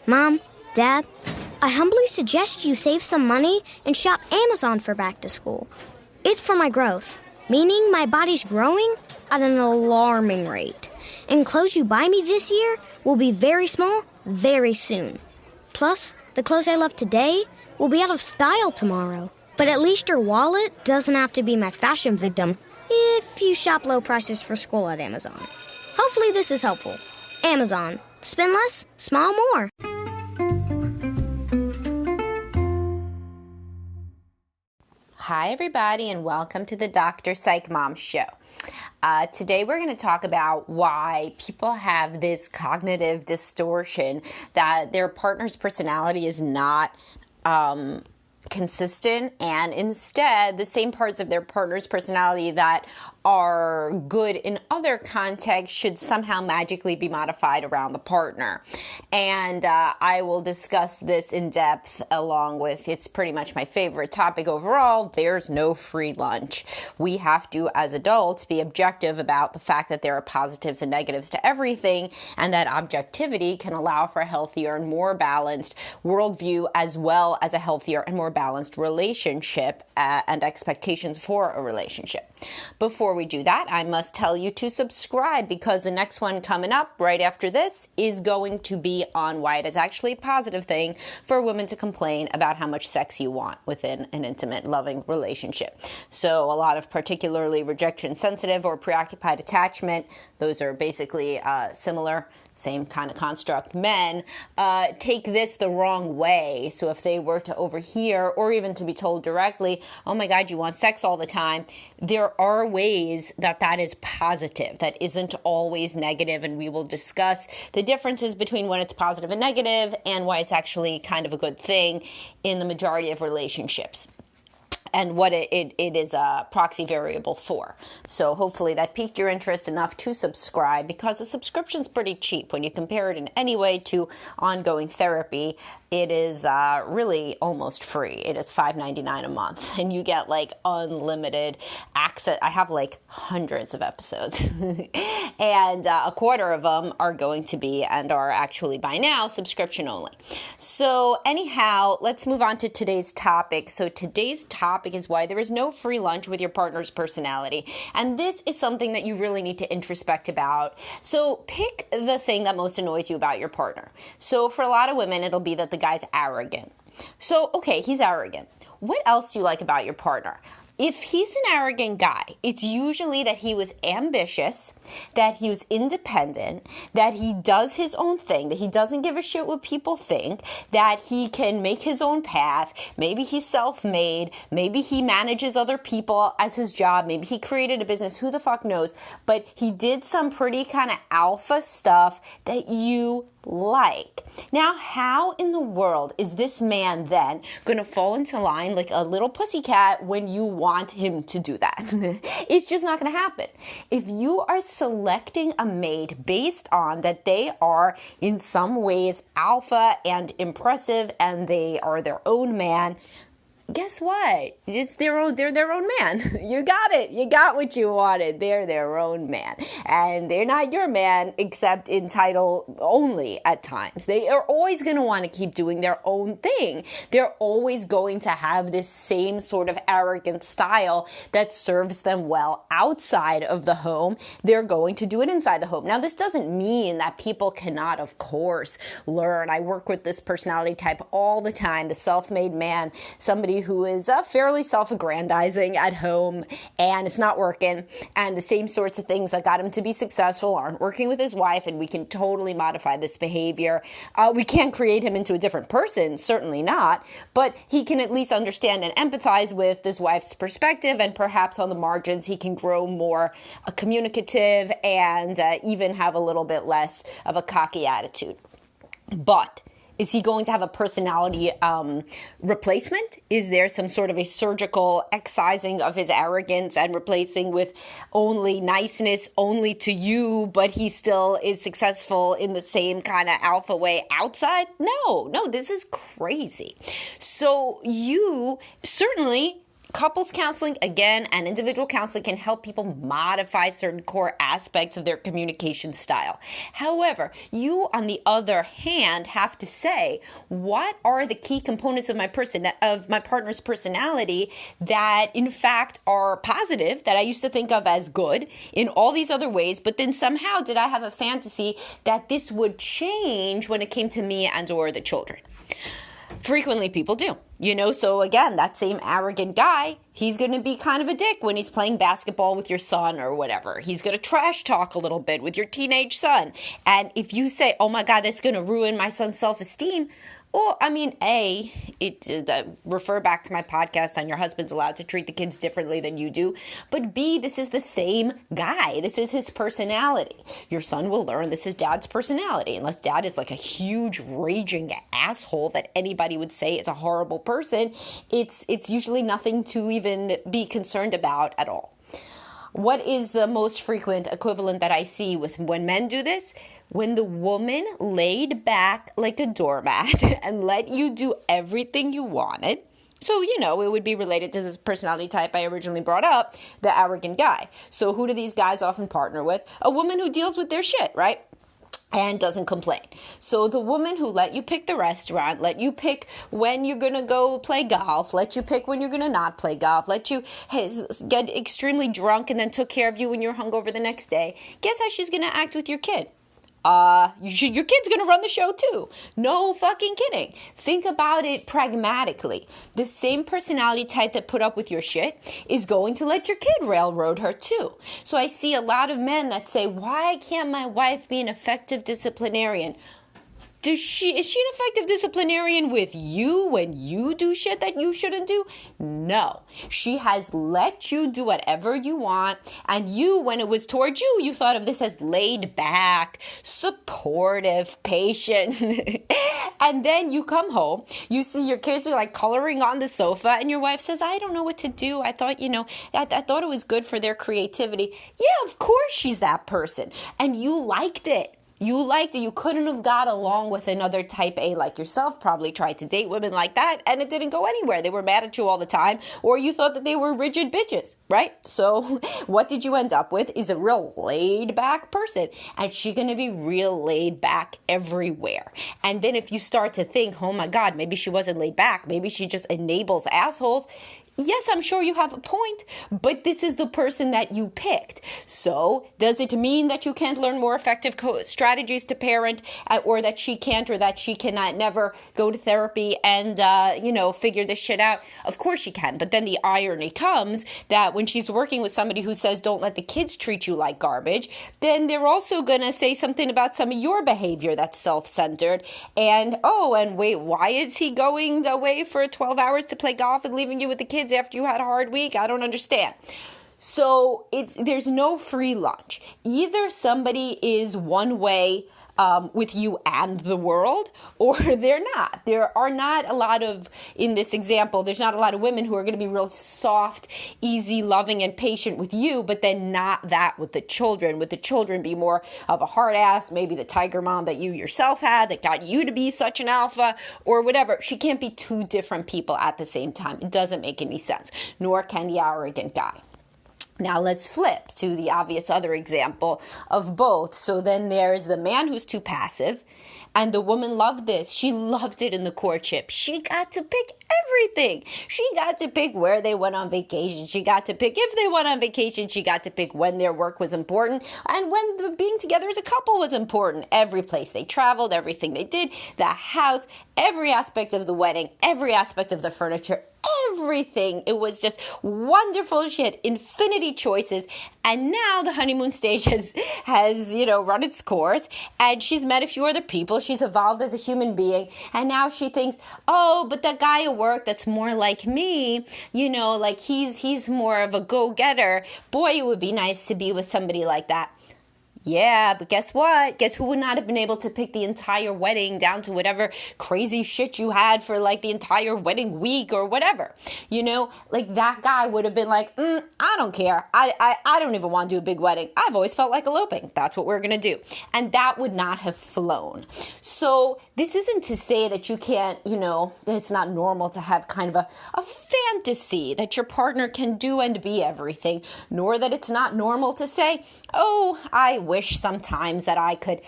Mom, Dad, I humbly suggest you save some money and shop Amazon for back to school. It's for my growth, meaning my body's growing at an alarming rate. And clothes you buy me this year will be very small very soon. Plus, the clothes I love today will be out of style tomorrow. But at least your wallet doesn't have to be my fashion victim if you shop low prices for school at Amazon. Hopefully this is helpful. Amazon. Spend less, smile more. Hi, everybody, and welcome to the Dr. Psych Mom Show. Today, we're going to talk about why people have this cognitive distortion that their partner's personality is not consistent, and instead, the same parts of their partner's personality that are good in other contexts should somehow magically be modified around the partner. And I will discuss this in depth along with, it's pretty much my favorite topic overall, there's no free lunch. We have to, as adults, be objective about the fact that there are positives and negatives to everything, and that objectivity can allow for a healthier and more balanced worldview, as well as a healthier and more balanced relationship and expectations for a relationship. Before we do that, I must tell you to subscribe, because the next one coming up right after this is going to be on why it is actually a positive thing for women to complain about how much sex you want within an intimate, loving relationship. So a lot of particularly rejection sensitive or preoccupied attachment, those are basically similar, same kind of construct. Men take this the wrong way. So if they were to overhear or even to be told directly, oh my God, you want sex all the time, there are ways that that is positive, that isn't always negative. And we will discuss the differences between when it's positive and negative and why it's actually kind of a good thing in the majority of relationships, and what it is a proxy variable for. So hopefully that piqued your interest enough to subscribe, because the subscription's pretty cheap when you compare it in any way to ongoing therapy. It is really almost free. It is $5.99 a month, and you get like unlimited access. I have like hundreds of episodes, and a quarter of them are going to be, and are actually by now, subscription only. So anyhow, let's move on to today's topic. So today's topic is why there is no free lunch with your partner's personality. And this is something that you really need to introspect about. So pick the thing that most annoys you about your partner. So for a lot of women, it'll be that the guy's arrogant. So, okay, he's arrogant. What else do you like about your partner? If he's an arrogant guy, it's usually that he was ambitious, that he was independent, that he does his own thing, that he doesn't give a shit what people think, that he can make his own path. Maybe he's self-made. Maybe he manages other people as his job. Maybe he created a business. Who the fuck knows? But he did some pretty kind of alpha stuff that you like. Now, how in the world is this man then going to fall into line like a little pussycat when you want him to do that? It's just not going to happen. If you are selecting a mate based on that they are in some ways alpha and impressive and they are their own man, guess what? They're their own man. You got it. You got what you wanted. They're their own man. And they're not your man except in title only at times. They are always going to want to keep doing their own thing. They're always going to have this same sort of arrogant style that serves them well outside of the home. They're going to do it inside the home. Now, this doesn't mean that people cannot, of course, learn. I work with this personality type all the time, the self-made man, somebody who is fairly self-aggrandizing at home and it's not working, and the same sorts of things that got him to be successful aren't working with his wife, and we can totally modify this behavior. We can't create him into a different person, certainly not, but he can at least understand and empathize with his wife's perspective, and perhaps on the margins he can grow more communicative and even have a little bit less of a cocky attitude. But is he going to have a personality replacement? Is there some sort of a surgical excising of his arrogance and replacing with only niceness only to you, but he still is successful in the same kind of alpha way outside? No, this is crazy. So you certainly Couples counseling, again, and individual counseling can help people modify certain core aspects of their communication style. However, you, on the other hand, have to say, what are the key components of my partner's personality that, in fact, are positive, that I used to think of as good in all these other ways, but then somehow did I have a fantasy that this would change when it came to me and or the children? Frequently people do, so again, that same arrogant guy, he's going to be kind of a dick when he's playing basketball with your son or whatever. He's going to trash talk a little bit with your teenage son. And if you say, oh my God, that's going to ruin my son's self-esteem, well, I mean, refer back to my podcast on your husband's allowed to treat the kids differently than you do. But B, this is the same guy. This is his personality. Your son will learn this is dad's personality. Unless dad is like a huge raging asshole that anybody would say is a horrible person, it's usually nothing to even be concerned about at all. What is the most frequent equivalent that I see with when men do this? When the woman laid back like a doormat and let you do everything you wanted. So, it would be related to this personality type I originally brought up, the arrogant guy. So who do these guys often partner with? A woman who deals with their shit, right? And doesn't complain. So the woman who let you pick the restaurant, let you pick when you're going to go play golf, let you pick when you're going to not play golf, let you get extremely drunk and then took care of you when you're hungover the next day, guess how she's going to act with your kid? Your kid's going to run the show too. No fucking kidding. Think about it pragmatically. The same personality type that put up with your shit is going to let your kid railroad her too. So I see a lot of men that say, why can't my wife be an effective disciplinarian? Is she an effective disciplinarian with you when you do shit that you shouldn't do? No. She has let you do whatever you want, and you, when it was towards you, you thought of this as laid back, supportive, patient. And then you come home, you see your kids are like coloring on the sofa, and your wife says, I don't know what to do. I thought, I thought it was good for their creativity. Yeah, of course she's that person. And you liked it. You liked it. You couldn't have got along with another type A like yourself, probably tried to date women like that, and it didn't go anywhere. They were mad at you all the time, or you thought that they were rigid bitches, right? So what did you end up with is a real laid back person, and she's going to be real laid back everywhere. And then if you start to think, oh my God, maybe she wasn't laid back, maybe she just enables assholes. Yes, I'm sure you have a point, but this is the person that you picked. So does it mean that you can't learn more effective strategies to parent, or that she can't, or that she cannot never go to therapy and, figure this shit out? Of course she can. But then the irony comes that when she's working with somebody who says, don't let the kids treat you like garbage, then they're also going to say something about some of your behavior that's self-centered. And wait, why is he going away for 12 hours to play golf and leaving you with the kids after you had a hard week? I don't understand. So there's no free lunch. Either somebody is one way with you and the world, or they're not. There are not a lot of, in this example, there's not a lot of women who are going to be real soft, easy, loving, and patient with you, but then not that with the children. With the children, be more of a hard ass, maybe the tiger mom that you yourself had that got you to be such an alpha, or whatever. She can't be two different people at the same time. It doesn't make any sense, nor can the arrogant guy. Now let's flip to the obvious other example of both. So then there's the man who's too passive, and the woman loved this. She loved it in the courtship. She got to pick everything. She got to pick where they went on vacation. She got to pick if they went on vacation. She got to pick when their work was important and when being together as a couple was important. Every place they traveled, everything they did, the house, every aspect of the wedding, every aspect of the furniture, everything. It was just wonderful. She had infinity choices. And now the honeymoon stage has run its course, and she's met a few other people. She's evolved as a human being. And now she thinks, but that guy at work that's more like me, like he's more of a go-getter. Boy, it would be nice to be with somebody like that. Yeah, but guess what? Guess who would not have been able to pick the entire wedding down to whatever crazy shit you had for like the entire wedding week or whatever? Like that guy would have been like, I don't care. I don't even want to do a big wedding. I've always felt like eloping. That's what we're going to do. And that would not have flown. So this isn't to say that you can't, that it's not normal to have kind of a fantasy that your partner can do and be everything, nor that it's not normal to say, oh, I wish sometimes that I could,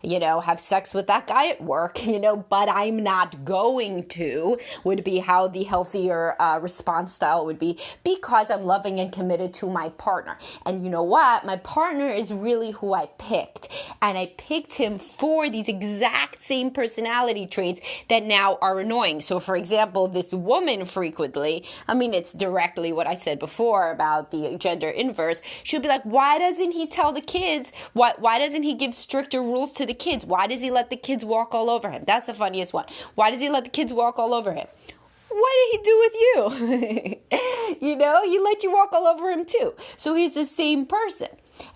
have sex with that guy at work, but I'm not going to, would be how the healthier response style would be, because I'm loving and committed to my partner. And you know what? My partner is really who I picked. And I picked him for these exact same personality traits that now are annoying. So for example, this woman frequently, it's directly what I said before about the gender inverse. She'll be like, why doesn't he tell the kids? Why doesn't he give stricter rules to the kids? Why does he let the kids walk all over him? That's the funniest one. Why does he let the kids walk all over him? What did he do with you? He let you walk all over him too. So he's the same person.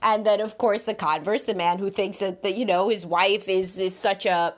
And then, of course, the converse, the man who thinks that, his wife is such a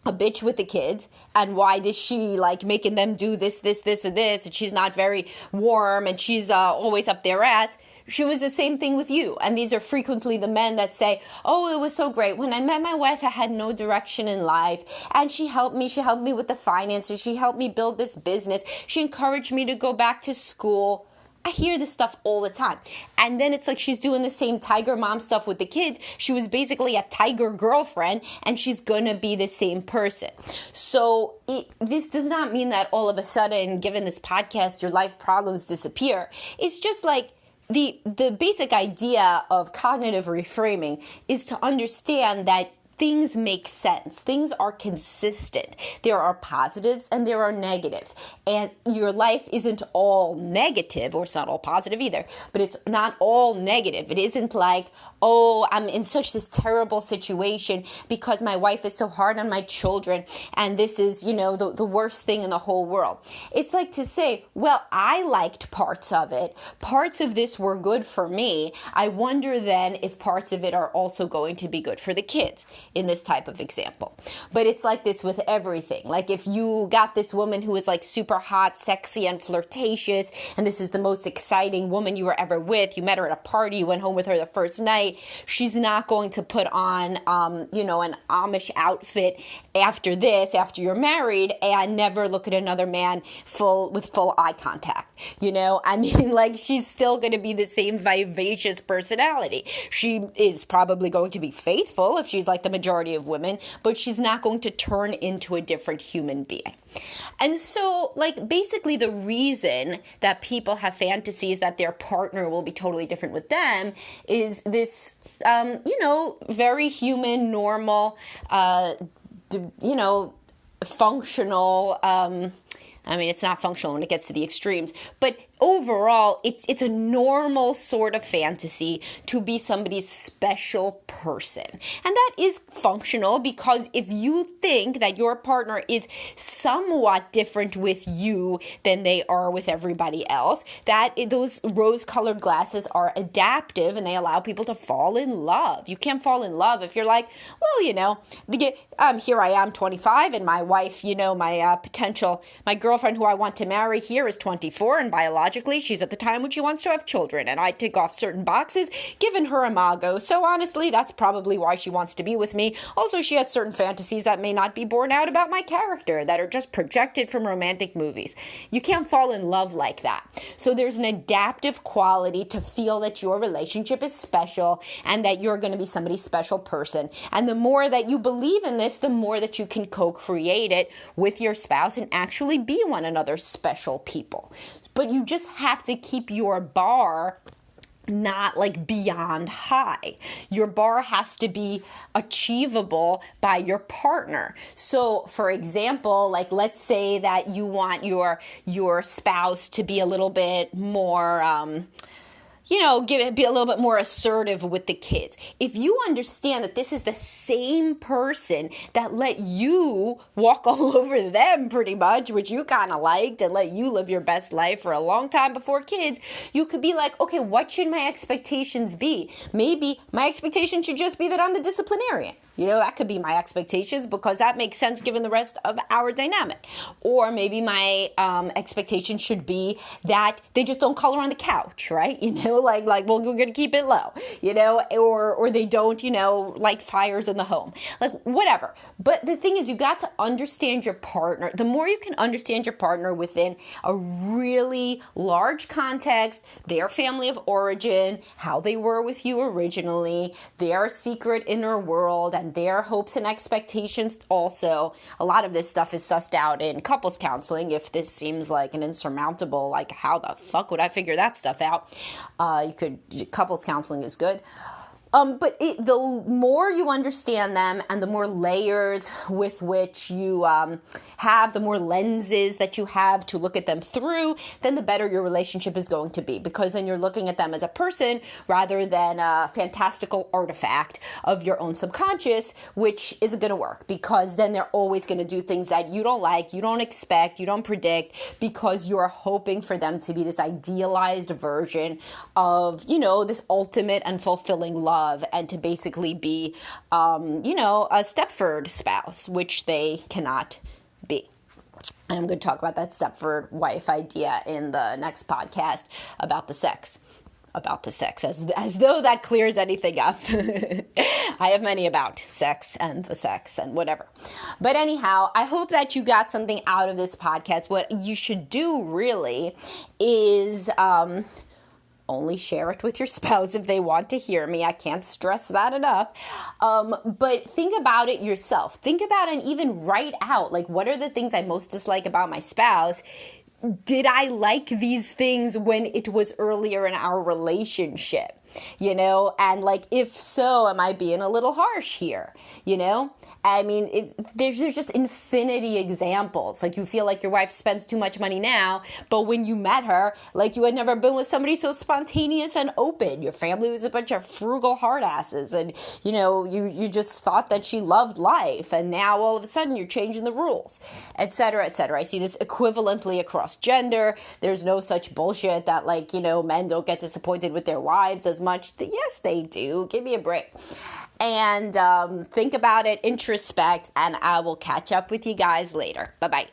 bitch with the kids, and why is she making them do this, and this, and she's not very warm, and she's always up their ass. She was the same thing with you. And these are frequently the men that say, oh, it was so great. When I met my wife, I had no direction in life. And she helped me with the finances. She helped me build this business. She encouraged me to go back to school. I hear this stuff all the time. And then it's like she's doing the same tiger mom stuff with the kids. She was basically a tiger girlfriend, and she's going to be the same person. So this does not mean that all of a sudden, given this podcast, your life problems disappear. It's just like the basic idea of cognitive reframing is to understand that things make sense. Things are consistent. There are positives and there are negatives. And your life isn't all negative, or it's not all positive either, but it's not all negative. It isn't like, oh, I'm in such this terrible situation because my wife is so hard on my children, and this is, the worst thing in the whole world. It's like to say, well, I liked parts of it. Parts of this were good for me. I wonder then if parts of it are also going to be good for the kids, in this type of example. But it's like this with everything. Like if you got this woman who is super hot, sexy, and flirtatious, and this is the most exciting woman you were ever with, you met her at a party, you went home with her the first night, she's not going to put on, an Amish outfit after you're married, and never look at another man with full eye contact. She's still going to be the same vivacious personality. She is probably going to be faithful if she's like the majority of women, but she's not going to turn into a different human being. And so, basically the reason that people have fantasies that their partner will be totally different with them is this, very human, normal, functional, it's not functional when it gets to the extremes, but overall, it's a normal sort of fantasy to be somebody's special person. And that is functional because if you think that your partner is somewhat different with you than they are with everybody else, those rose-colored glasses are adaptive and they allow people to fall in love. You can't fall in love if you're like, well, here I am 25 and my wife, my girlfriend who I want to marry here is 24 and biologically she's at the time when she wants to have children, and I tick off certain boxes, given her imago. So honestly, that's probably why she wants to be with me. Also, she has certain fantasies that may not be borne out about my character, that are just projected from romantic movies. You can't fall in love like that. So there's an adaptive quality to feel that your relationship is special and that you're going to be somebody's special person. And the more that you believe in this, the more that you can co-create it with your spouse and actually be one another's special people. But you just have to keep your bar not beyond high. Your bar has to be achievable by your partner. So for example, let's say that you want your spouse to be a little bit more be a little bit more assertive with the kids. If you understand that this is the same person that let you walk all over them pretty much, which you kind of liked, and let you live your best life for a long time before kids, you could be like, okay, what should my expectations be? Maybe my expectation should just be that I'm the disciplinarian. That could be my expectations because that makes sense given the rest of our dynamic. Or maybe my expectation should be that they just don't color on the couch, right? Like well, we're going to keep it low, or they don't, light fires in the home, like whatever. But the thing is, you got to understand your partner. The more you can understand your partner within a really large context, their family of origin, how they were with you originally, their secret inner world, and their hopes and expectations also. A lot of this stuff is sussed out in couples counseling. If this seems like an insurmountable, like how the fuck would I figure that stuff out? Couples counseling is good. But the more you understand them and the more layers with which you have, the more lenses that you have to look at them through, then the better your relationship is going to be. Because then you're looking at them as a person rather than a fantastical artifact of your own subconscious, which isn't going to work. Because then they're always going to do things that you don't like, you don't expect, you don't predict, because you're hoping for them to be this idealized version of, this ultimate and fulfilling love. And to basically be, a Stepford spouse, which they cannot be. And I'm going to talk about that Stepford wife idea in the next podcast about the sex. As though that clears anything up. I have many about sex and the sex and whatever. But anyhow, I hope that you got something out of this podcast. What you should do really is... only share it with your spouse if they want to hear me. I can't stress that enough. But think about it yourself. Think about it and even write out, like, what are the things I most dislike about my spouse? Did I like these things when it was earlier in our relationship? And like, if so, am I being a little harsh here? I mean, there's just infinity examples. Like, you feel like your wife spends too much money now, but when you met her, like, you had never been with somebody so spontaneous and open. Your family was a bunch of frugal hard asses, and, you just thought that she loved life, and now all of a sudden you're changing the rules, et cetera, et cetera. I see this equivalently across gender. There's no such bullshit that, like, men don't get disappointed with their wives as much. Yes, they do. Give me a break. And think about it, introspect, and I will catch up with you guys later. Bye-bye.